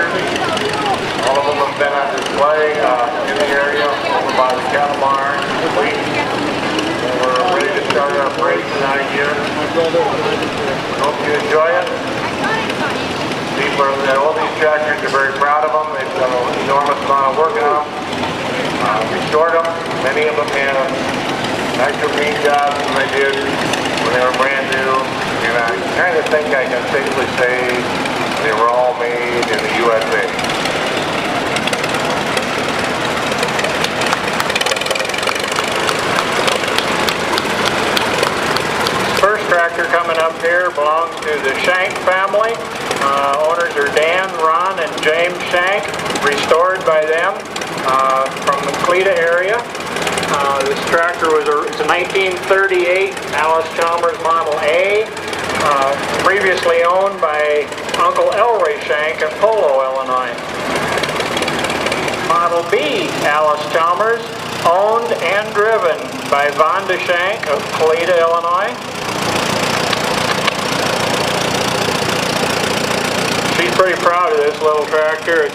All of them have been on display in the area over by the cattle barn. We're ready to start our parade tonight here. Hope you enjoy it. All these tractors are very proud of them. They've done an enormous amount of work on them. Restored them. Many of them have actual green jobs than they did when they were brand new. And I kind of think I can safely say they were all made in the USA. First tractor coming up here belongs to the Shank family. Owners are Dan, Ron, and James Shank, restored by them from the Cleta area. This tractor it's a 1938 Alice Chalmers Model A, previously owned by Uncle Elroy Shank in Polo, Illinois. Model B Alice Chalmers, owned and driven by Vonda Shank of Cleta, Illinois. She's pretty proud of this little tractor. It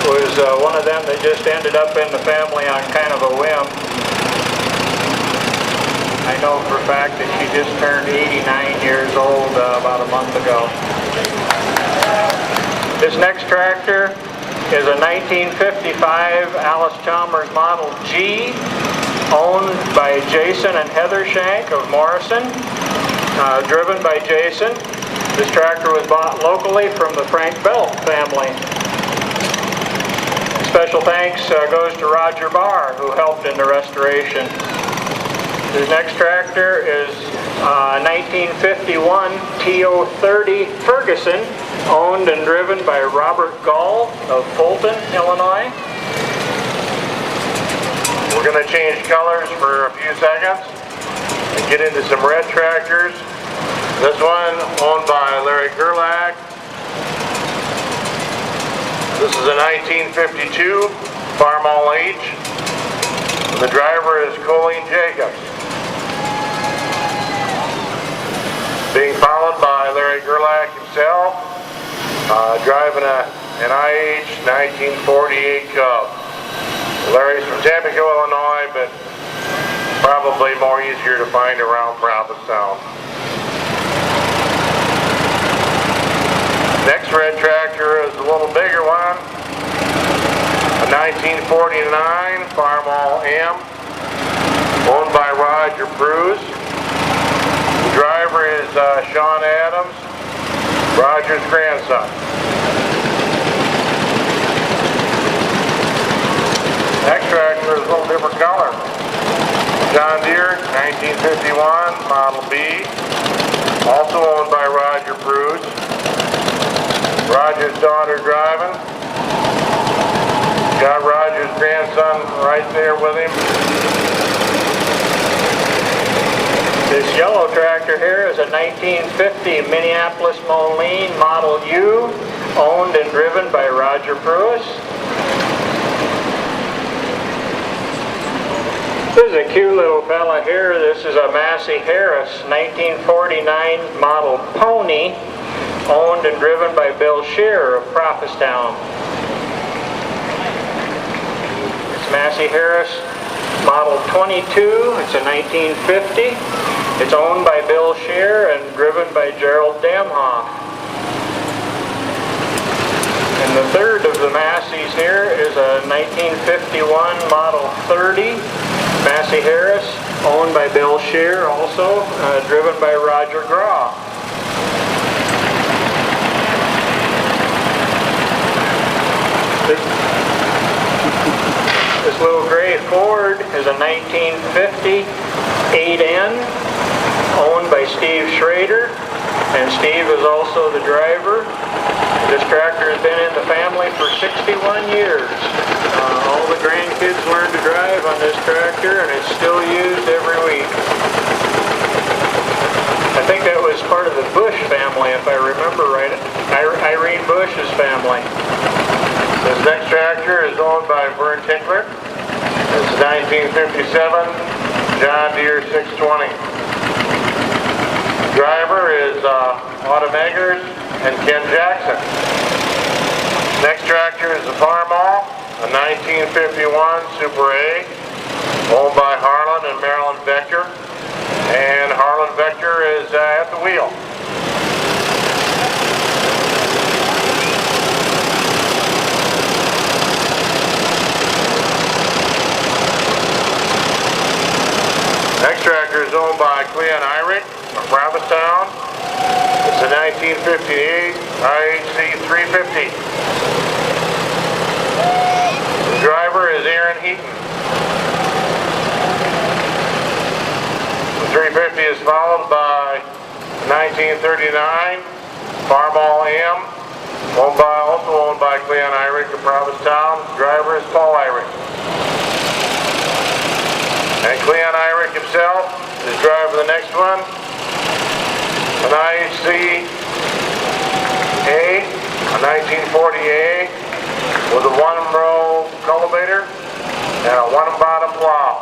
was one of them that just ended up in the family on kind of a whim. I know for a fact that she just turned 89 years old about a month ago. This next tractor is a 1955 Alice Chalmers Model G, owned by Jason and Heather Shank of Morrison, driven by Jason. This tractor was bought locally from the Frank Belt family. Special thanks goes to Roger Barr, who helped in the restoration. This next tractor is 1951 TO30 Ferguson, owned and driven by Robert Gall of Fulton, Illinois. We're going to change colors for a few seconds and get into some red tractors. This one owned by Larry Gerlach. This is a 1952 Farmall H. The driver is Colleen Jacobs. Being followed by Larry Gerlach himself, driving an IH 1948 Cub. Larry's from Tampico, Illinois, but probably more easier to find around Provincetown. Next red tractor is a little bigger one, a 1949 Farmall M, owned by Roger Bruce. The driver is Sean Adams, Roger's grandson. Next tractor is a little different color. John Deere 1951 Model B, also owned by Roger Bruce. Roger's daughter driving. Got Roger's grandson right there with him. This yellow tractor here is a 1950 Minneapolis Moline Model U, owned and driven by Roger Pruis. This is a cute little fella here. This is a Massey Harris 1949 Model Pony, owned and driven by Bill Shear of Prophetstown. It's Massey Harris Model 22. It's a 1950. It's owned by Bill Shear and driven by Gerald Demhoff. And the third of the Masseys here is a 1951 Model 30. Massey Harris, owned by Bill Shear, also driven by Roger Graw. This little gray Ford is a 1950 8N, owned by Steve Schrader, and Steve is also the driver. This tractor has been in the family for 61 years. All the grandkids learned to drive on this tractor, and it's still used every week. I think that was part of the Bush family, if I remember right. Irene Bush's family. This next tractor is owned by Vern Tinkler. This is 1957 John Deere 620. Driver is Autumn Eggers and Ken Jackson. Next tractor is the Farmall, a 1951 Super A, owned by Harlan and Marilyn Vector, and Harlan Vector is at the wheel. Next tractor is owned by Cleon Irick from Provincetown. It's a 1958 IHC 350. The driver is Aaron Heaton. The 350 is followed by 1939 Farmall M, also owned by Cleon Irick of Provincetown. The driver is Paul Irick. And Cleon Irick himself is driving the next one, an IHC A, a 1940 A, with a one-row cultivator and a one-bottom plow.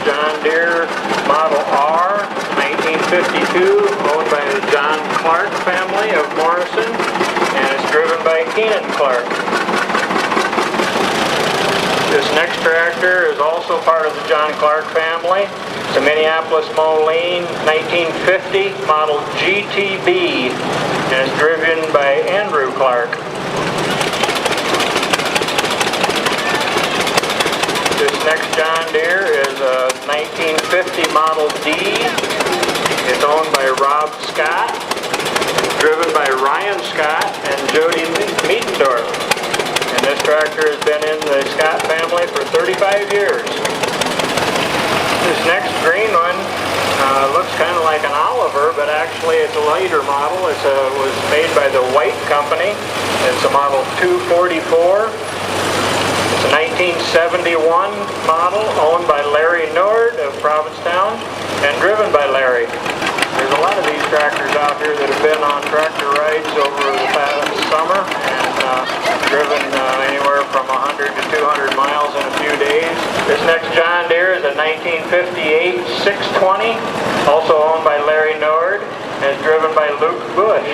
John Deere Model R, 1952, owned by the John Clark family of Morrison, and it's driven by Keenan Clark. This next tractor is also part of the John Clark family. It's a Minneapolis Moline 1950 model GTB, and it's driven by Andrew Clark. This next John Deere is a 1950 Model D. It's owned by Rob Scott, driven by Ryan Scott and Jody Mietendorf. And this tractor has been in the Scott family for 35 years. This next green one looks kind of like an Oliver, but actually it's a later model. It was made by the White Company. It's a Model 244. It's a 1971 model owned by Larry Nord of Provincetown and driven by Larry. There's a lot of these tractors out here that have been on tractor rides over the past summer and driven anywhere from 100 to 200 miles in a few days. This next John Deere is a 1958 620, also owned by Larry Nord and is driven by Luke Bush.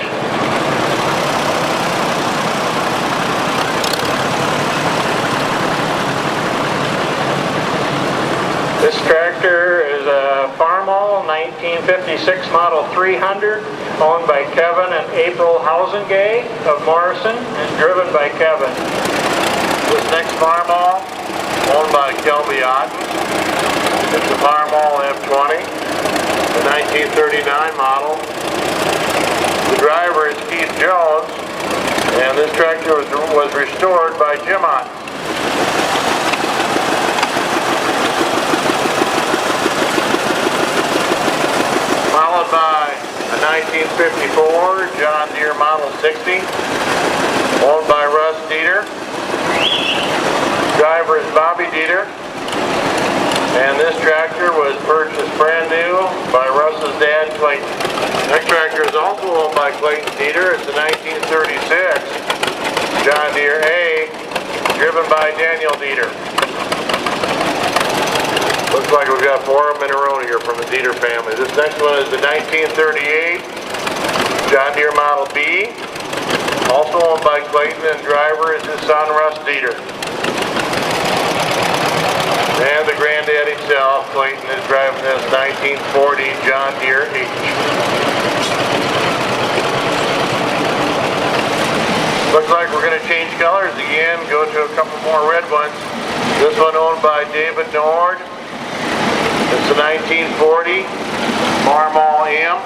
This tractor is a Farmall 1956 Model 300, owned by Kevin and April Hausengay of Morrison, and driven by Kevin. This next Farmall, owned by Kelby Otten. It's a Farmall F20, a 1939 model. The driver is Keith Jones, and this tractor was restored by Jim Otten. Followed by a 1954 John Deere Model 60, owned by Russ Dieter. Driver is Bobby Dieter, and this tractor was purchased brand new by Russ's dad, Clayton. Next tractor is also owned by Clayton Dieter. It's a 1936 John Deere A, driven by Daniel Dieter. Looks like we've got 4 of them in a row here from the Dieter family. This next one is the 1938 John Deere Model B, also owned by Clayton, and driver is his son, Russ Dieter. And the granddad himself, Clayton, is driving this 1940 John Deere H. Looks like we're going to change colors again, go to a couple more red ones. This one owned by David Nord. It's a 1940 Farmall M.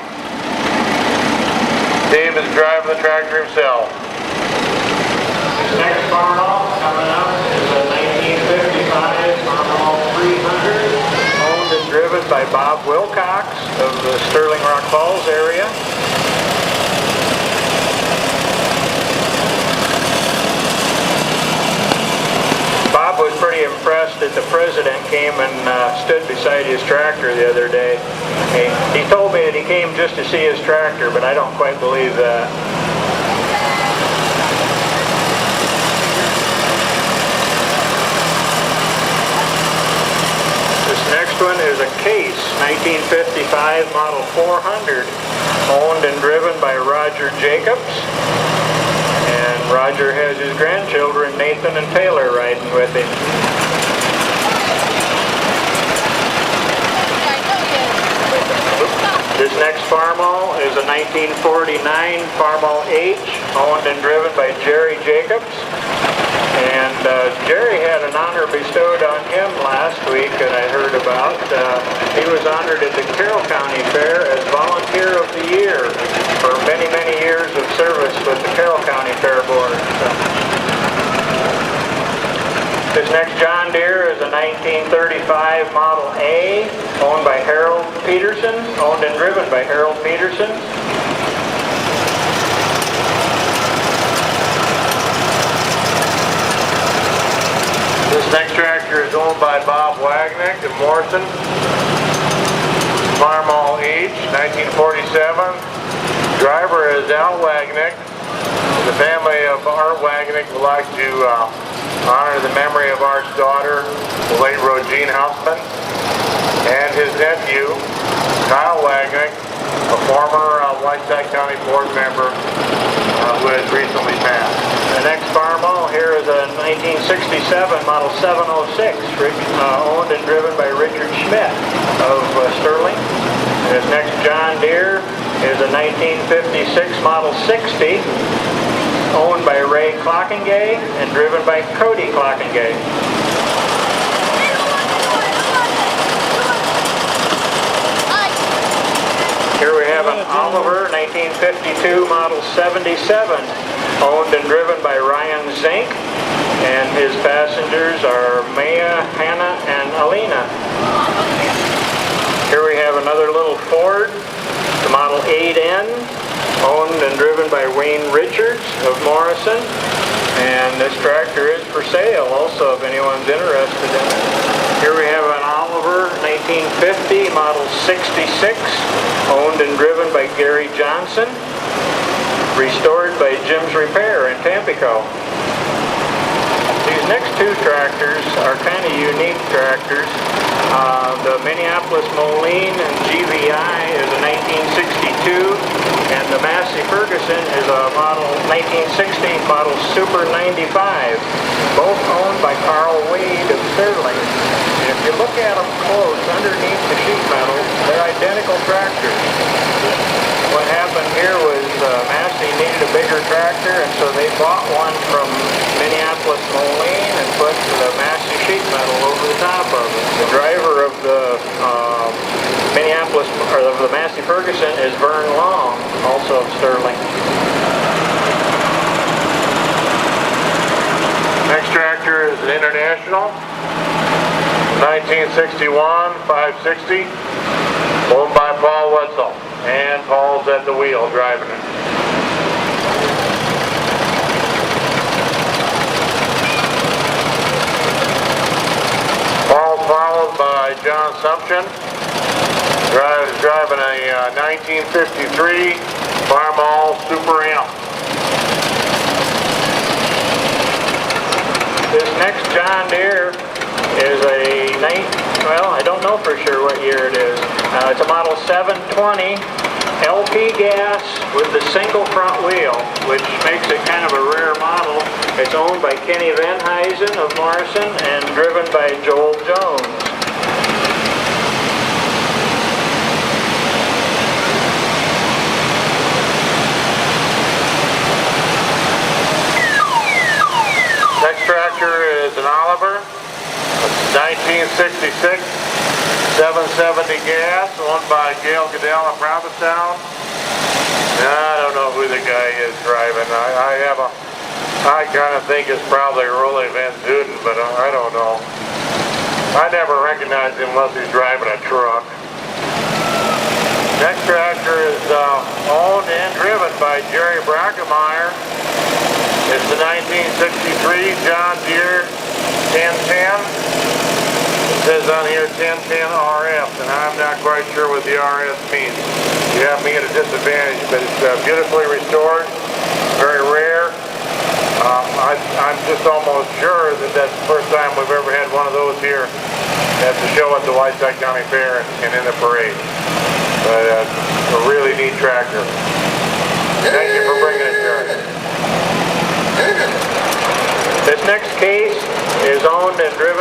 Dave is driving the tractor himself. This next Farmall coming up is a 1955 Farmall 300, owned and driven by Bob Wilcox of the Sterling Rock Falls area. Bob was pretty impressed that the president came and stood beside his tractor the other day. He told me that he came just to see his tractor, but I don't quite believe that. This next one is a Case 1955 Model 400, owned and driven by Roger Jacobs. And Roger has his grandchildren, Nathan and Taylor, riding with him. This next Farmall is a 1949 Farmall H, owned and driven by Jerry Jacobs. And Jerry had an honor bestowed on him last week that I heard about. He was honored at the Carroll County Fair as Volunteer of the Year for many, many years of service with the Carroll County Fair Board. This next John Deere is a 1935 Model A, owned by Harold Peterson, owned and driven by Harold Peterson. This next tractor is owned by Bob Wagnick in Morrison. Farmall H, 1947. Driver is Al Wagnick. The family of Art Wagnick would like to honor the memory of Art's daughter, the late Rogine Hausman, and his nephew, Kyle Wagnick, a former Whiteside County Board member who has recently passed. The next Farmall here is a 1967 Model 706, owned and driven by Richard Schmidt of Sterling. This next John Deere is a 1956 Model 60, owned by Ray Clockingay and driven by Cody Clockingay. Here we have an Oliver 1952 Model 77, owned and driven by Ryan Zink, and his passengers are Maya, Hannah, and Alina. Here we have another little Ford, the Model 8N, owned and driven by Wayne Richards of Morrison, and this tractor is for sale also if anyone's interested in it. Here we have an Oliver 1950 Model 66, owned and driven by Gary Johnson, restored by Jim's Repair in Tampico. These next two tractors are kind of unique tractors. The Minneapolis Moline and GVI is a 1962, and the Massey Ferguson is a model 1960 Model Super 95, both owned by Carl Wade of Sterling. And if you look at them close underneath the sheet metal, they're identical tractors. What happened here was Massey needed a bigger tractor, and so they bought one from Minneapolis Moline and put the Massey sheet metal over the top of it. The driver of the the Massey Ferguson is Vern Long, also of Sterling. Next tractor is an International, 1961 560, owned by Paul Wetzel, and Paul's at the wheel driving it. Paul's followed by John Sumption, driving a 1953 Farmall Super M. This next John Deere is I don't know for sure what year it is. It's a Model 720 LP gas with the single front wheel, which makes it kind of a rare model. It's owned by Kenny Van Huysen of Morrison and driven by Joel Jones. Next tractor is an Oliver, 1966, 770 gas, owned by Gail Goodell of Provincetown. I don't know who the guy is driving. I kind of think it's probably Rolly Van Zuden, but I don't know. I never recognize him unless he's driving a truck. Next tractor is owned and driven by Jerry Brackemeyer. It's the 1963 John Deere 1010. It says on here 1010 RF, and I'm not quite sure what the RF means. You have me at a disadvantage, but it's beautifully restored, very rare. I'm just almost sure that that's the first time we've ever had one of those here at the show at the Whiteside County Fair and in the parade. But a really neat tractor. Thank you for bringing it here.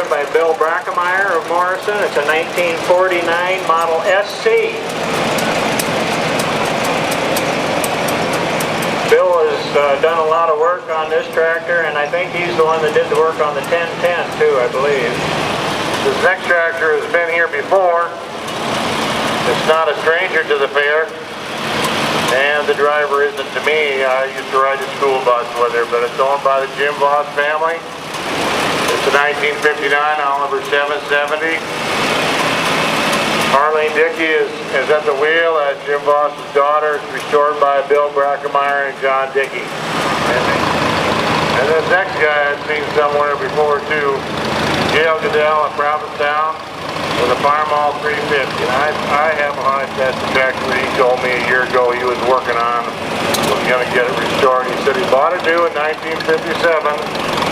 driven by Bill Brackemeyer of Morrison. It's a 1949 model SC. Bill has done a lot of work on this tractor, and I think he's the one that did the work on the 1010 too, I believe. This next tractor has been here before. It's not a stranger to the fair, and the driver isn't to me. I used to ride the school bus with her, but it's owned by the Jim Voss family. It's a 1959 Oliver 770. Arlene Dickey is at the wheel. That's Jim Voss's daughter. It's restored by Bill Brackemeyer and John Dickey. And this next guy I've seen somewhere before too, Gail Goodell of Provincetown with a Farmall 350. And I have a Whiteside tractor that he told me a year ago he was working on, was going to get it restored. He said he bought it new in 1957.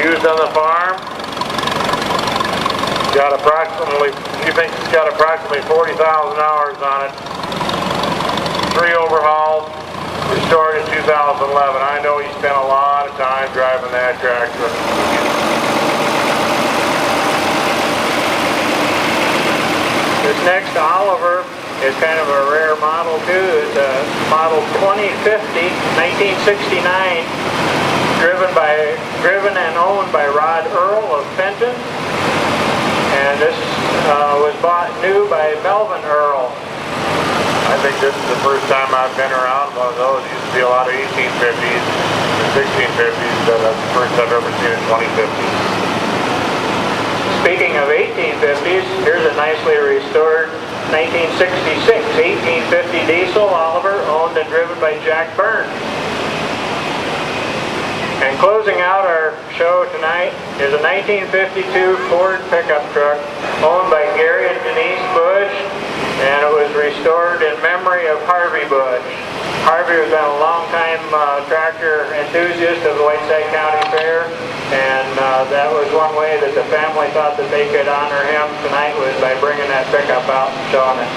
Used on the farm. Got approximately, he thinks it's got approximately 40,000 hours on it. 3 overhauls, restored in 2011. I know he spent a lot of time driving that tractor. This next Oliver is kind of a rare model too. It's a model 2050, 1969, driven and owned by Rod Earl of Fenton. And this was bought new by Melvin Earl. I think this is the first time I've been around one of those. Used to be a lot of 1850s and 1650s, but that's the first I've ever seen a 2050. Speaking of 1850s, here's a nicely restored 1966 1850 diesel Oliver, owned and driven by Jack Byrne. And closing out our show tonight is a 1952 Ford pickup truck owned by Gary and Denise Bush, and it was restored in memory of Harvey Bush. Harvey has been a long-time tractor enthusiast of the Whiteside County Fair, and that was one way that the family thought that they could honor him tonight, was by bringing that pickup out and showing it.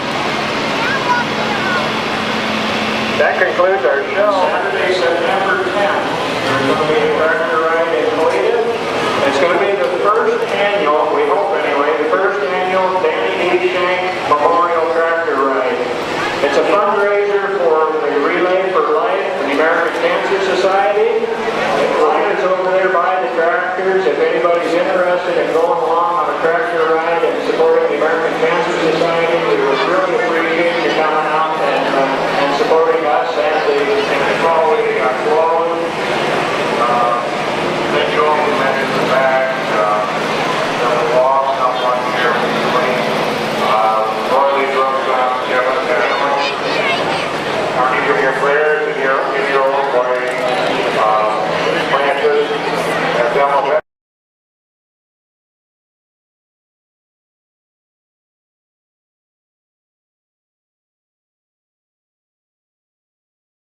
That concludes our show. Saturday, September 10th. There's going to be a tractor ride in Toledo. It's going to be the first annual, we hope anyway, the first annual Danny D. Shank Memorial Tractor Ride. It's a fundraiser for the Relay for Life and the American Cancer Society. The line is over there by the tractors. If anybody's interested in going along on a tractor ride and supporting the American Cancer Society, we would really appreciate